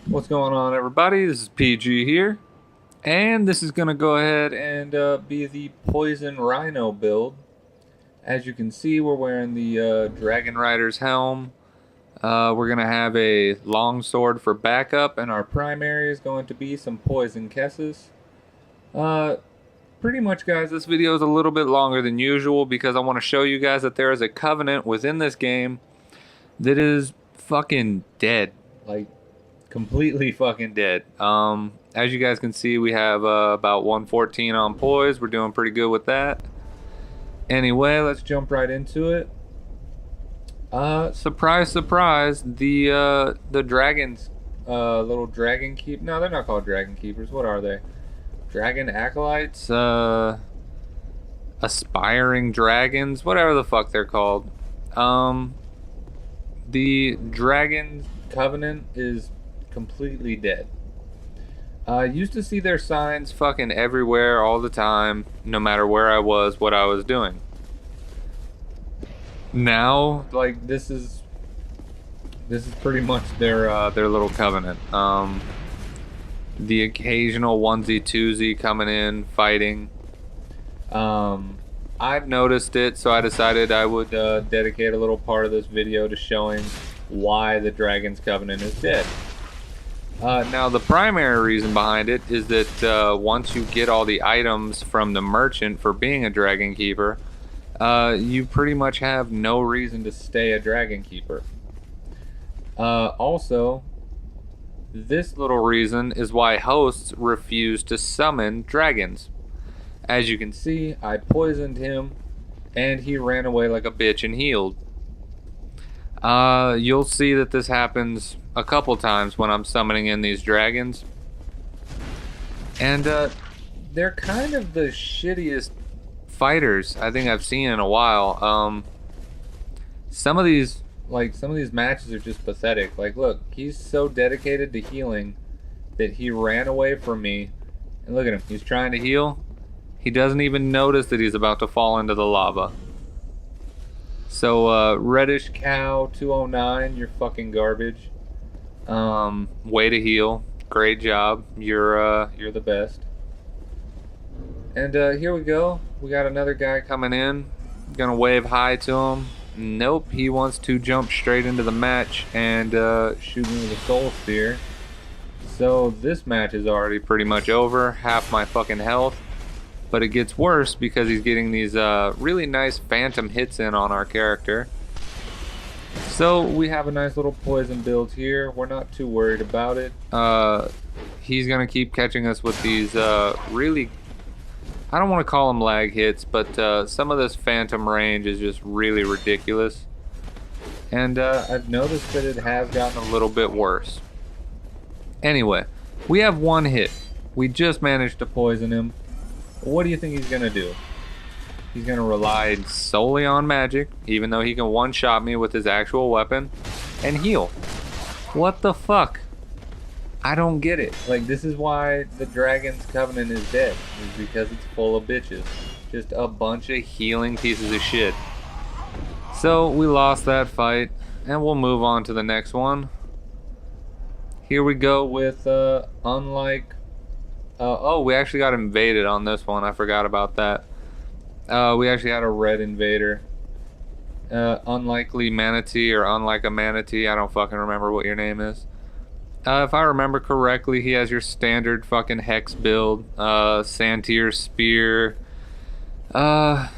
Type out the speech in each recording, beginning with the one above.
What's going on, everybody? This is PG here, and this is going to go ahead and be the Poison Rhino build. As you can see, we're wearing the Dragon Rider's helm. We're going to have a long sword for backup, and our primary is going to be some Poison Kesses. Pretty much, guys, this video is a little bit longer than usual because I want to show you guys that there is a covenant within this game that is fucking dead. Like, completely fucking dead. As you guys can see, we have about 114 on poise. We're doing pretty good with that. Anyway, let's jump right into it. Surprise, surprise, the dragons, little dragon keep. No, they're not called dragon keepers. What are they? Dragon acolytes, aspiring dragons, whatever the fuck they're called. The dragon covenant is completely dead. Used to see their signs fucking everywhere all the time, no matter where I was, what I was doing. Now, like, this is pretty much their little covenant. The occasional onesie twosie coming in fighting. I've noticed it, so I decided I would dedicate a little part of this video to showing why the Dragon's Covenant is dead. Now, the primary reason behind it is that once you get all the items from the merchant for being a Dragon Keeper, you pretty much have no reason to stay a Dragon Keeper. Also, this little reason is why hosts refuse to summon dragons. As you can see, I poisoned him, and he ran away like a bitch and healed. You'll see that this happens a couple times when I'm summoning in these dragons. And they're kind of the shittiest fighters I think I've seen in a while. Some of these matches are just pathetic. Like, look, he's so dedicated to healing that he ran away from me. And look at him, he's trying to heal. He doesn't even notice that he's about to fall into the lava. So, Reddish Cow 209, you're fucking garbage. Way to heal. Great job. You're the best. And here we go. We got another guy coming in. Gonna wave hi to him. Nope, he wants to jump straight into the match and shoot me with a soul spear. So this match is already pretty much over. Half my fucking health. But it gets worse because he's getting these really nice phantom hits in on our character. So we have a nice little poison build here. We're not too worried about it. He's going to keep catching us with these really... I don't want to call them lag hits, but some of this phantom range is just really ridiculous. And I've noticed that it has gotten a little bit worse. Anyway, we have one hit. We just managed to poison him. What do you think he's gonna do? He's gonna rely solely on magic, even though he can one-shot me with his actual weapon, and heal. What the fuck? I don't get it. Like, this is why the Dragon's Covenant is dead, is because it's full of bitches. Just a bunch of healing pieces of shit. So, we lost that fight, and we'll move on to the next one. Here we go with, unlike... oh, we actually got invaded on this one. I forgot about that. We actually had a red invader. Unlikely manatee or unlike a manatee. I don't fucking remember what your name is. If I remember correctly, he has your standard fucking hex build. Santir spear. Got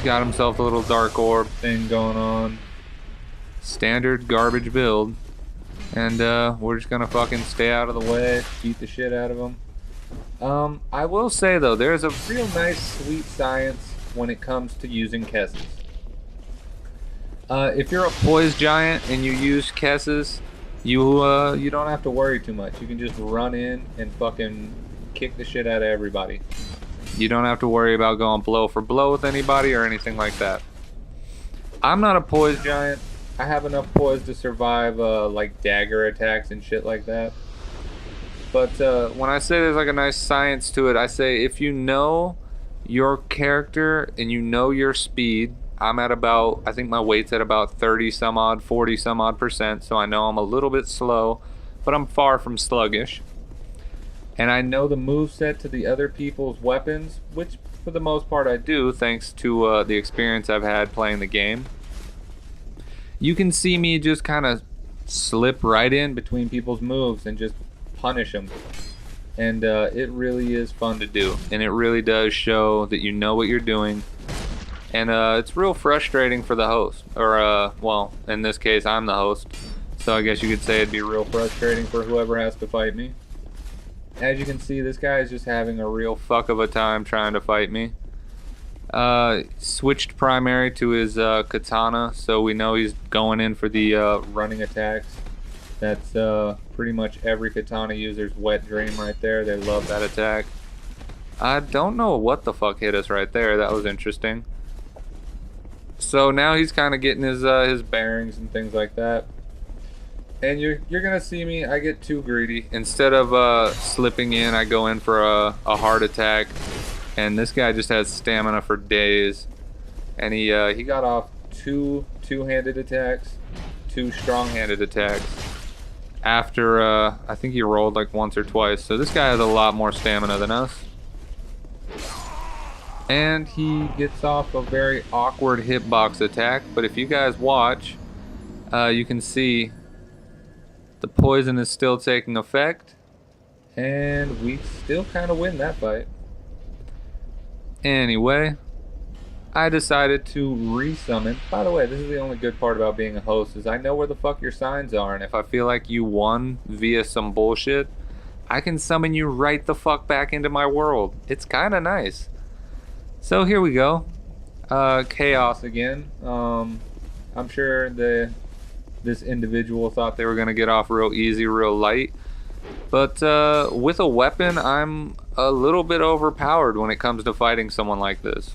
himself a little dark orb thing going on. Standard garbage build. And we're just gonna fucking stay out of the way, beat the shit out of him. I will say though, there's a real nice sweet science when it comes to using Kesses. If you're a poise giant and you use Kesses, you don't have to worry too much. You can just run in and fucking kick the shit out of everybody. You don't have to worry about going blow for blow with anybody or anything like that. I'm not a poise giant. I have enough poise to survive like dagger attacks and shit like that. But when I say there's like a nice science to it, I say if you know your character and you know your speed, I'm at about, I think my weight's at about 30 some odd, 40 some odd %, so I know I'm a little bit slow. but I'm far from sluggish. And I know the moveset to the other people's weapons, which for the most part I do, thanks to the experience I've had playing the game. You can see me just kind of slip right in between people's moves and just punish them. And it really is fun to do. And it really does show that you know what you're doing. And it's real frustrating for the host. Or, well, in this case, I'm the host. So I guess you could say it'd be real frustrating for whoever has to fight me. As you can see, this guy is just having a real fuck of a time trying to fight me. Switched primary to his katana, so we know he's going in for the running attacks. That's pretty much every katana user's wet dream right there. They love that attack. I don't know what the fuck hit us right there. That was interesting. So now he's kind of getting his bearings and things like that. And you're gonna see me, I get too greedy. Instead of slipping in, I go in for a hard attack. And this guy just has stamina for days. And he got off two-handed attacks, 2 strong-handed attacks. After, I think he rolled like once or twice. So this guy has a lot more stamina than us. And he gets off a very awkward hitbox attack. But if you guys watch, you can see the poison is still taking effect, and we still kind of win that fight. Anyway, I decided to resummon. By the way, this is the only good part about being a host, is I know where the fuck your signs are, and if I feel like you won via some bullshit, I can summon you right the fuck back into my world. It's kind of nice. So here we go. Chaos again. I'm sure this individual thought they were going to get off real easy, real light. But with a weapon, I'm a little bit overpowered when it comes to fighting someone like this.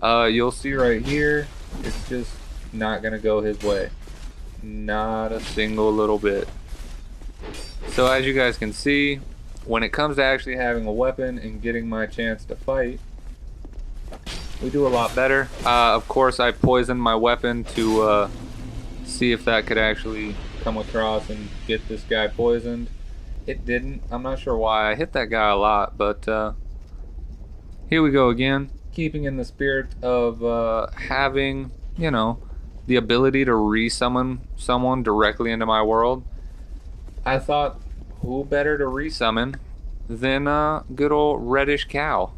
You'll see right here, it's just not going to go his way. Not a single little bit. So as you guys can see, when it comes to actually having a weapon and getting my chance to fight, we do a lot better. Of course, I poisoned my weapon to see if that could actually come across and get this guy poisoned. It didn't. I'm not sure why. I hit that guy a lot, but here we go again. Keeping in the spirit of having, you know, the ability to resummon someone directly into my world, I thought, who better to resummon than good old Reddish Cow,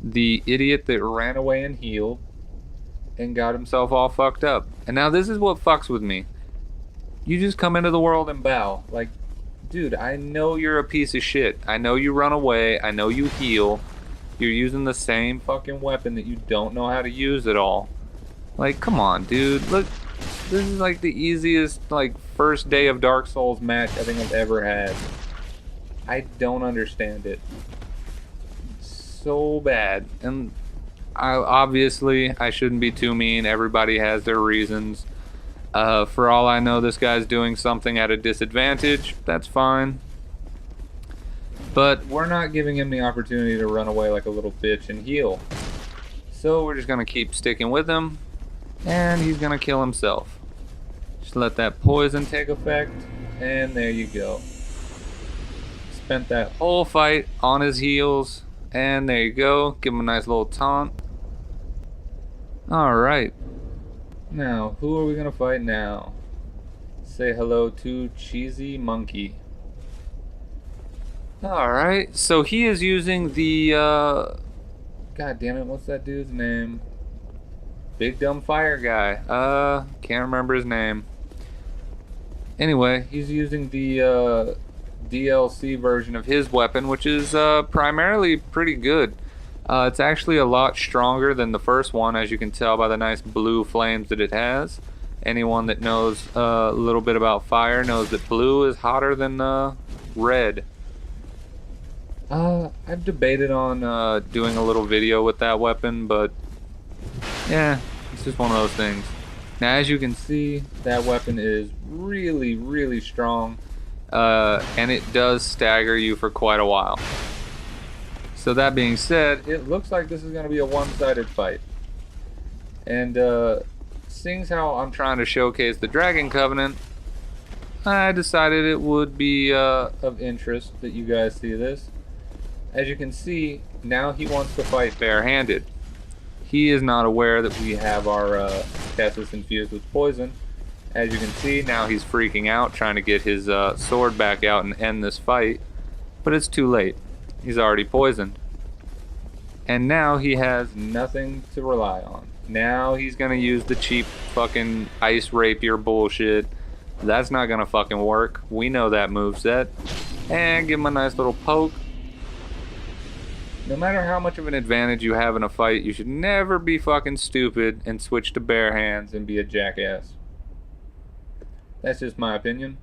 the idiot that ran away and healed and got himself all fucked up. And now this is what fucks with me. You just come into the world and bow. Like, dude, I know you're a piece of shit. I know you run away. I know you heal. You're using the same fucking weapon that you don't know how to use at all. Like, come on, dude. Look, this is like the easiest, like, first day of Dark Souls match I think I've ever had. I don't understand it. It's so bad. And obviously, I shouldn't be too mean. Everybody has their reasons. For all I know, this guy's doing something at a disadvantage. That's fine. But we're not giving him the opportunity to run away like a little bitch and heal. So we're just going to keep sticking with him. And he's going to kill himself. Just let that poison take effect. And there you go. Spent that whole fight on his heels. And there you go. Give him a nice little taunt. Alright. Now, who are we going to fight now? Say hello to Cheesy Monkey. Alright, so he is using the, God damn it, what's that dude's name? Big Dumb Fire Guy. Can't remember his name. Anyway, he's using the, DLC version of his weapon, which is, primarily pretty good. It's actually a lot stronger than the first one, as you can tell by the nice blue flames that it has. Anyone that knows a little bit about fire knows that blue is hotter than red. I've debated on doing a little video with that weapon, but yeah, it's just one of those things. Now, as you can see, that weapon is really, really strong, and it does stagger you for quite a while. So that being said, it looks like this is going to be a one-sided fight. And seeing as how I'm trying to showcase the Dragon Covenant, I decided it would be of interest that you guys see this. As you can see, now he wants to fight barehanded. He is not aware that we have our Kessis infused with poison. As you can see, now he's freaking out, trying to get his sword back out and end this fight. But it's too late. He's already poisoned. And now he has nothing to rely on. Now he's gonna use the cheap fucking ice rapier bullshit. That's not gonna fucking work. We know that moveset. And give him a nice little poke. No matter how much of an advantage you have in a fight, you should never be fucking stupid and switch to bare hands and be a jackass. That's just my opinion.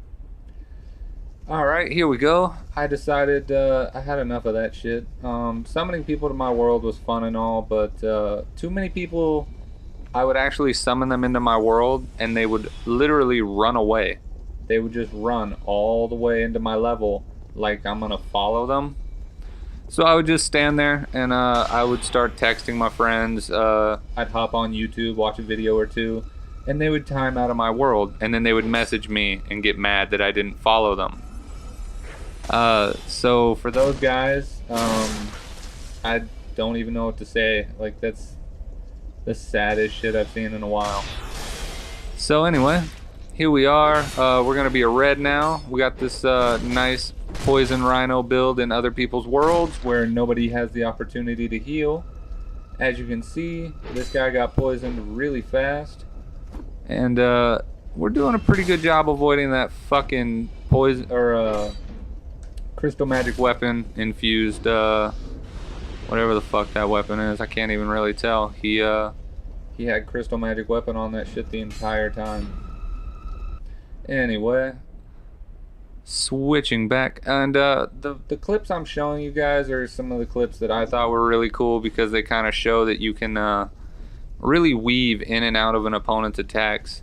Alright, here we go. I decided I had enough of that shit. Summoning people to my world was fun and all, but too many people, I would actually summon them into my world and they would literally run away. They would just run all the way into my level like I'm gonna follow them. So I would just stand there and I would start texting my friends. I'd hop on YouTube, watch a video or two, and they would time out of my world, and then they would message me and get mad that I didn't follow them. So for those guys, I don't even know what to say. Like, that's the saddest shit I've seen in a while. So anyway, here we are. We're gonna be a red now. We got this nice poison Rhino build in other people's worlds where nobody has the opportunity to heal. As you can see, this guy got poisoned really fast, and we're doing a pretty good job avoiding that fucking poison or crystal magic weapon infused whatever the fuck that weapon is. I can't even really tell. He had crystal magic weapon on that shit the entire time. Anyway, switching back, and the clips I'm showing you guys are some of the clips that I thought were really cool because they kind of show that you can really weave in and out of an opponent's attacks,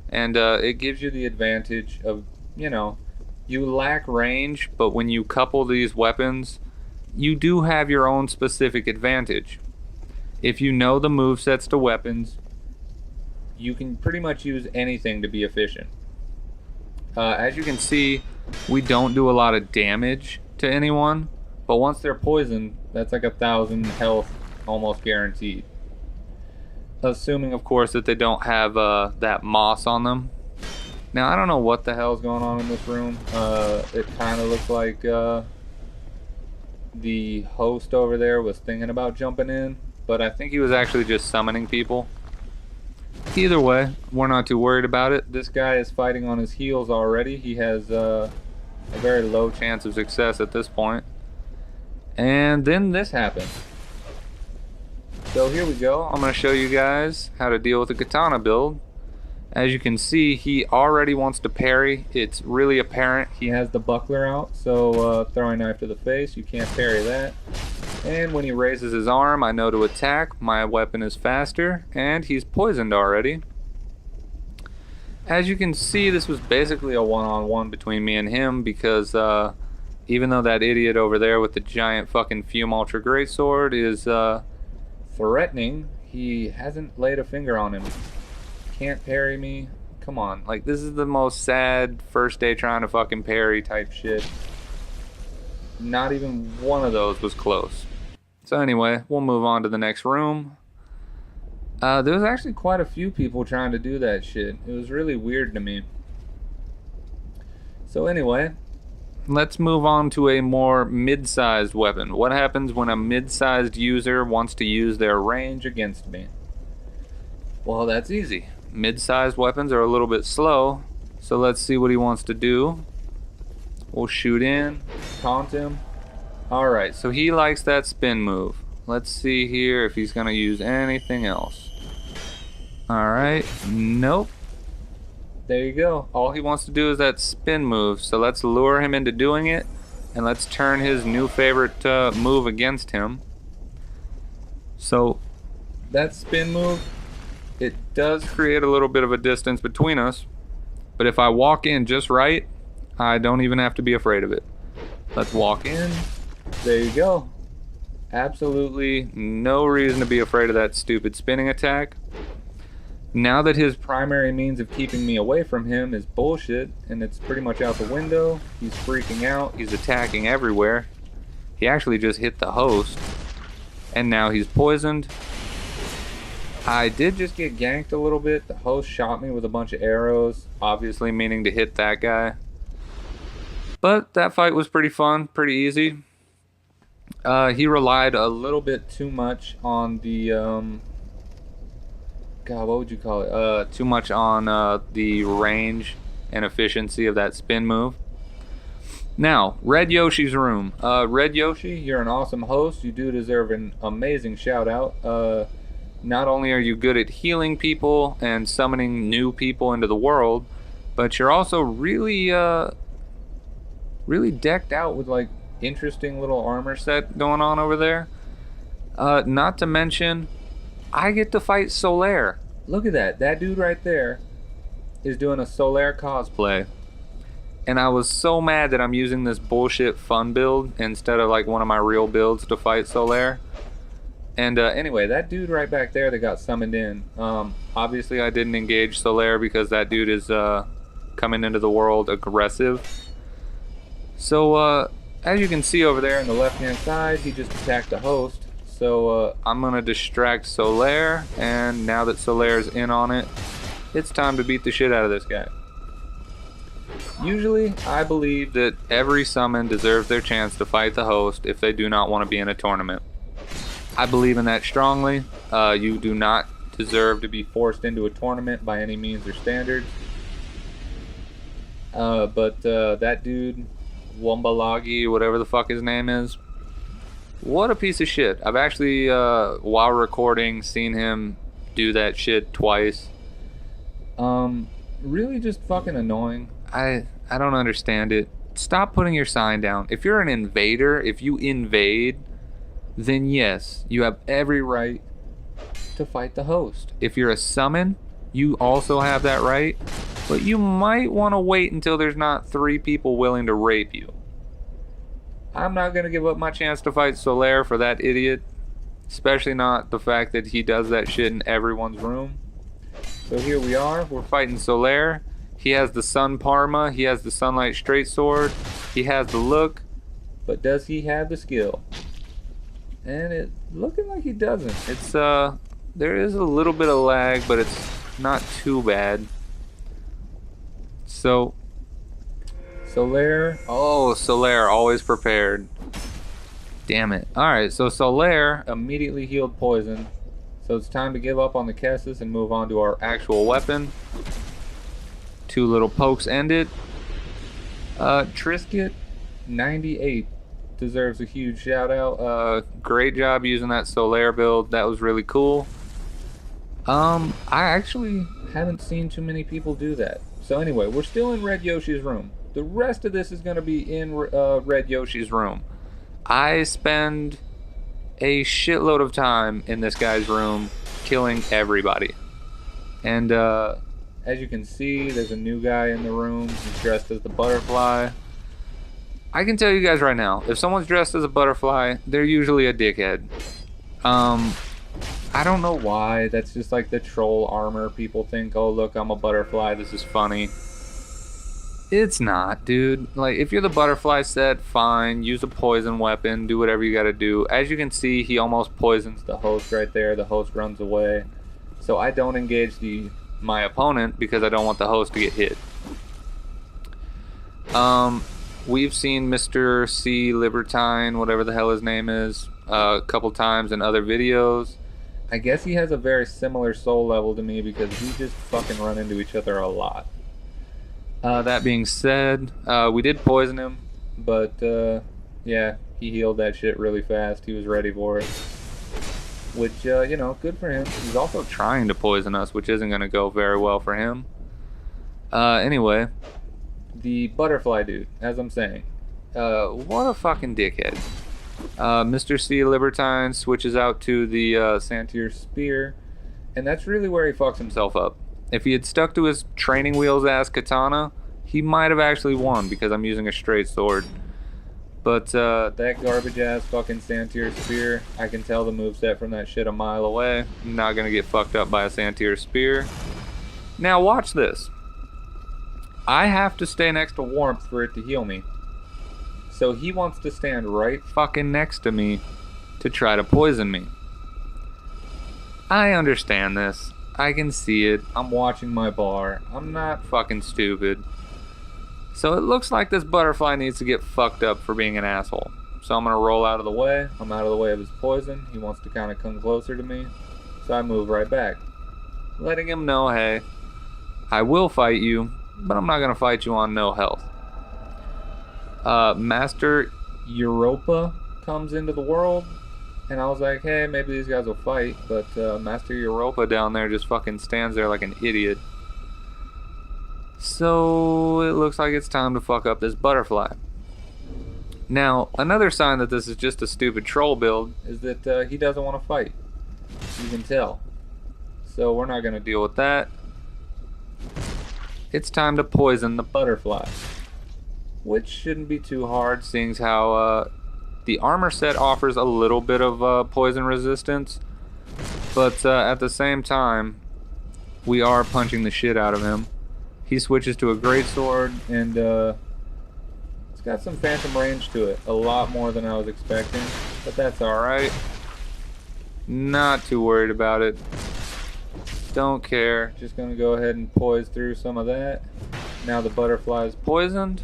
and it gives you the advantage of, you know, you lack range, but when you couple these weapons, you do have your own specific advantage. If you know the movesets to weapons, you can pretty much use anything to be efficient. As you can see, we don't do a lot of damage to anyone, but once they're poisoned, that's like 1,000 health almost guaranteed. Assuming, of course, that they don't have that moss on them. Now, I don't know what the hell's going on in this room. It kind of looks like the host over there was thinking about jumping in, but I think he was actually just summoning people. Either way, we're not too worried about it. This guy is fighting on his heels already. He has a very low chance of success at this point. And then this happened. So here we go. I'm going to show you guys how to deal with a katana build. As you can see, he already wants to parry. It's really apparent he has the buckler out, so throwing knife to the face, you can't parry that. And when he raises his arm, I know to attack. My weapon is faster, and he's poisoned already. As you can see, this was basically a one-on-one between me and him because even though that idiot over there with the giant fucking Fume Ultra Greatsword is threatening, he hasn't laid a finger on him. Can't parry me. Come on, like, this is the most sad first day trying to fucking parry type shit. Not even one of those was close. So anyway, we'll move on to the next room. There was actually quite a few people trying to do that shit. It was really weird to me. So anyway, let's move on to a more mid-sized weapon. What happens when a mid-sized user wants to use their range against me? Well, that's easy. Mid-sized weapons are a little bit slow, so let's see what he wants to do. We'll shoot in, taunt him. Alright, so he likes that spin move. Let's see here if he's gonna use anything else. Alright, nope. There you go. All he wants to do is that spin move, so let's lure him into doing it, and let's turn his new favorite move against him. So, that spin move, it does create a little bit of a distance between us, but if I walk in just right, I don't even have to be afraid of it. Let's walk in. There you go. Absolutely no reason to be afraid of that stupid spinning attack. Now that his primary means of keeping me away from him is bullshit, and it's pretty much out the window, he's freaking out, he's attacking everywhere. He actually just hit the host, and now he's poisoned. I did just get ganked a little bit. The host shot me with a bunch of arrows, obviously meaning to hit that guy. But that fight was pretty fun, pretty easy. He relied a little bit too much on the, God, what would you call it? Too much on the range and efficiency of that spin move. Now, Red Yoshi's room. Red Yoshi, you're an awesome host. You do deserve an amazing shout out. Not only are you good at healing people and summoning new people into the world, but you're also really, really decked out with like interesting little armor set going on over there. Not to mention, I get to fight Solaire. Look at that. That dude right there is doing a Solaire cosplay. And I was so mad that I'm using this bullshit fun build instead of like one of my real builds to fight Solaire. And anyway, that dude right back there that got summoned in. Obviously I didn't engage Solaire because that dude is coming into the world aggressive. So as you can see over there on the left hand side, he just attacked the host. So I'm gonna distract Solaire, and now that Solaire's in on it, it's time to beat the shit out of this guy. Usually, I believe that every summon deserves their chance to fight the host if they do not want to be in a tournament. I believe in that strongly. You do not deserve to be forced into a tournament by any means or standards. But that dude, Wumbalagi, whatever the fuck his name is, what a piece of shit. I've actually, while recording, seen him do that shit twice. Really just fucking annoying. I don't understand it. Stop putting your sign down. If you're an invader, if you invade, then yes, you have every right to fight the host. If you're a summon, you also have that right, but you might want to wait until there's not 3 people willing to rape you. I'm not going to give up my chance to fight Solaire for that idiot, especially not the fact that he does that shit in everyone's room. So here we are, we're fighting Solaire. He has the Sun Parma, he has the Sunlight Straight Sword, he has the look, but does he have the skill? And it looking like he doesn't. It's there is a little bit of lag, but it's not too bad. So Solaire, oh, Solaire, always prepared. Damn it. Alright, so Solaire immediately healed poison. So it's time to give up on the Kessis and move on to our actual weapon. 2 little pokes ended. Trisket 98 deserves a huge shout out. Great job using that Solaire build. That was really cool. I actually haven't seen too many people do that. So anyway, we're still in Red Yoshi's room. The rest of this is going to be in Red Yoshi's room. I spend a shitload of time in this guy's room killing everybody. And as you can see, there's a new guy in the room. He's dressed as the butterfly. I can tell you guys right now, if someone's dressed as a butterfly, they're usually a dickhead. I don't know why. That's just like the troll armor. People think, oh look, I'm a butterfly, this is funny. It's not, dude. Like, if you're the butterfly set, fine. Use a poison weapon. Do whatever you gotta do. As you can see, he almost poisons the host right there. The host runs away. So I don't engage my opponent because I don't want the host to get hit. We've seen Mr. C. Libertine, whatever the hell his name is, a couple times in other videos. I guess he has a very similar soul level to me because we just fucking run into each other a lot. That being said, we did poison him, but yeah, he healed that shit really fast. He was ready for it. Which, you know, good for him. He's also trying to poison us, which isn't going to go very well for him. Anyway, the butterfly dude, as I'm saying. What a fucking dickhead. Mr. C. Libertine switches out to the Santir Spear, and that's really where he fucks himself up. If he had stuck to his training wheels ass katana, he might have actually won because I'm using a straight sword. But that garbage ass fucking Santir Spear, I can tell the moveset from that shit a mile away. I'm not gonna get fucked up by a Santir Spear. Now watch this. I have to stay next to Warmth for it to heal me. So he wants to stand right fucking next to me to try to poison me. I understand this. I can see it. I'm watching my bar. I'm not fucking stupid. So it looks like this butterfly needs to get fucked up for being an asshole. So I'm gonna roll out of the way. I'm out of the way of his poison. He wants to kind of come closer to me. So I move right back, letting him know, hey, I will fight you, but I'm not gonna fight you on no health. Master Europa comes into the world, and I was like, hey, maybe these guys will fight, but Master Europa down there just fucking stands there like an idiot. So it looks like it's time to fuck up this butterfly. Now, another sign that this is just a stupid troll build is that he doesn't want to fight. You can tell. So we're not going to deal with that. It's time to poison the butterfly, which shouldn't be too hard, seeing as how the armor set offers a little bit of poison resistance, but at the same time, we are punching the shit out of him. He switches to a greatsword, and it's got some phantom range to it, a lot more than I was expecting, but that's alright. Not too worried about it. Don't care. Just gonna go ahead and poise through some of that. Now the butterfly is poisoned.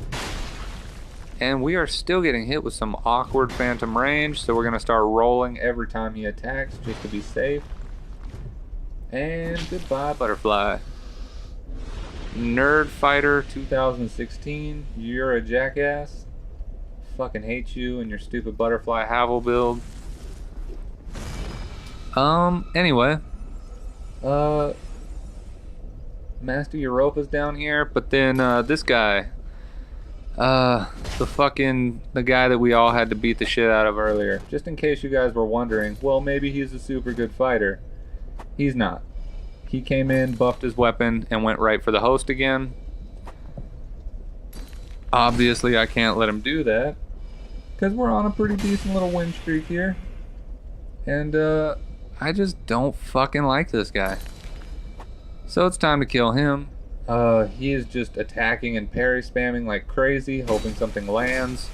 And we are still getting hit with some awkward phantom range, so we're going to start rolling every time he attacks just to be safe. And goodbye, butterfly. Nerd Fighter 2016, you're a jackass. Fucking hate you and your stupid butterfly Havel build. Anyway. Master Europa's down here, but then this guy. The guy that we all had to beat the shit out of earlier. Just in case you guys were wondering, well, maybe he's a super good fighter. He's not. He came in, buffed his weapon, and went right for the host again. Obviously, I can't let him do that, because we're on a pretty decent little win streak here. And, I just don't fucking like this guy. So it's time to kill him. He is just attacking and parry spamming like crazy, hoping something lands.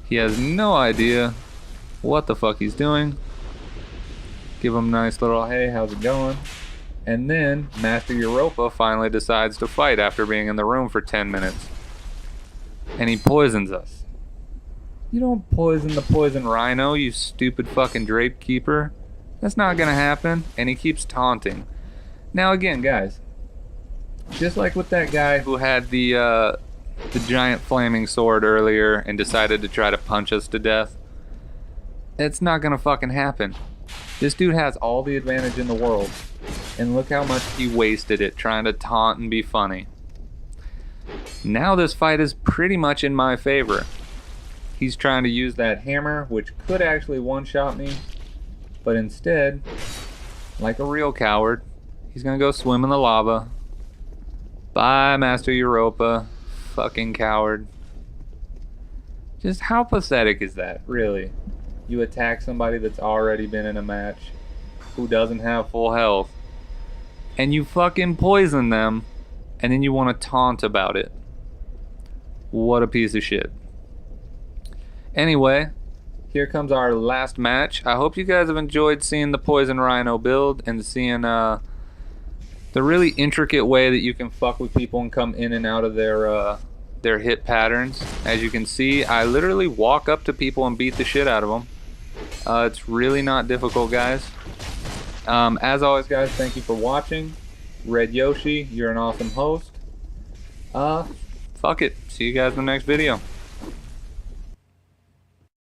He has no idea what the fuck he's doing. Give him a nice little, hey, how's it going? And then Master Europa finally decides to fight after being in the room for 10 minutes. And he poisons us. You don't poison the poison Rhino, you stupid fucking drape keeper. That's not gonna happen. And he keeps taunting. Now again, guys, just like with that guy who had the giant flaming sword earlier and decided to try to punch us to death, it's not gonna fucking happen. This dude has all the advantage in the world, and look how much he wasted it trying to taunt and be funny. Now this fight is pretty much in my favor. He's trying to use that hammer, which could actually one-shot me, but instead, like a real coward, he's gonna go swim in the lava. Bye, Master Europa. Fucking coward. Just how pathetic is that, really? You attack somebody that's already been in a match, who doesn't have full health, and you fucking poison them, and then you want to taunt about it. What a piece of shit. Anyway, here comes our last match. I hope you guys have enjoyed seeing the Poison Rhino build and seeing the really intricate way that you can fuck with people and come in and out of their hit patterns. As you can see, I literally walk up to people and beat the shit out of them. It's really not difficult, guys. As always, guys, thank you for watching. Red Yoshi, you're an awesome host. Fuck it. See you guys in the next video.